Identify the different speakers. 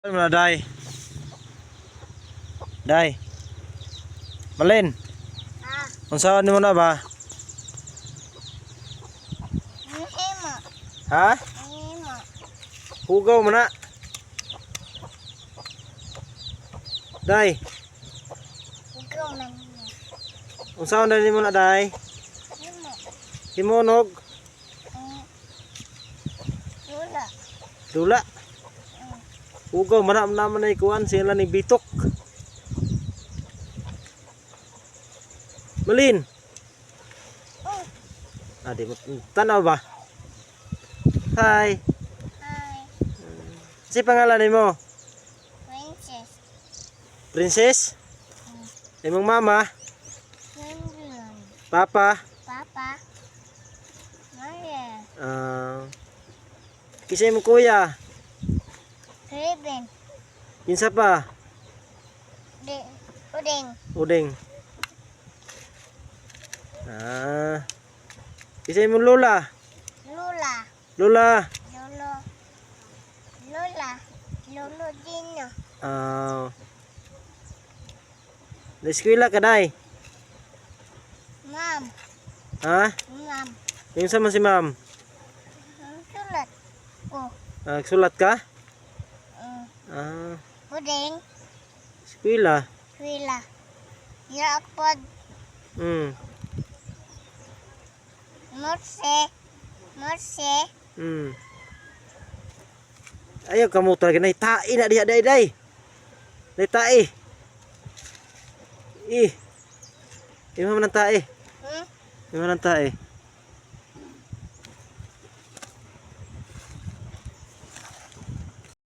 Speaker 1: Ano na, Day? Day. Malin. Unsaon nimo na ba? Ha? Hugaw mo na. Day. Unsaon na nimo na, Day? Himunog. Dula. Hugaw man naman ay kuan sila ni bitok. Malin. Adi mo tanaw ba? Hi.
Speaker 2: Hi.
Speaker 1: Si pangalan nimo?
Speaker 2: Princess.
Speaker 1: Princess? Imong mama?
Speaker 2: Nandun.
Speaker 1: Papa?
Speaker 2: Papa. Maya.
Speaker 1: Kisay mo kuya?
Speaker 2: Ribbon.
Speaker 1: Kinsa pa?
Speaker 2: Uding.
Speaker 1: Uding. Kisay mo lola?
Speaker 2: Lula.
Speaker 1: Lola.
Speaker 2: Lolo. Lola. Lolo Dino.
Speaker 1: Na-eskwela ka, Day?
Speaker 2: Mom.
Speaker 1: Ha?
Speaker 2: Mom.
Speaker 1: Yung sama si ma'am?
Speaker 2: Ang sulat ko.
Speaker 1: Nagsulat ka?
Speaker 2: Uding.
Speaker 1: Eskwela.
Speaker 2: Wila. Yakpod. Morse. Morse.
Speaker 1: Ayaw ka mo talaga na itai na diha, Day. Itai. Ih. Ima man ang tae. Ima man ang tae.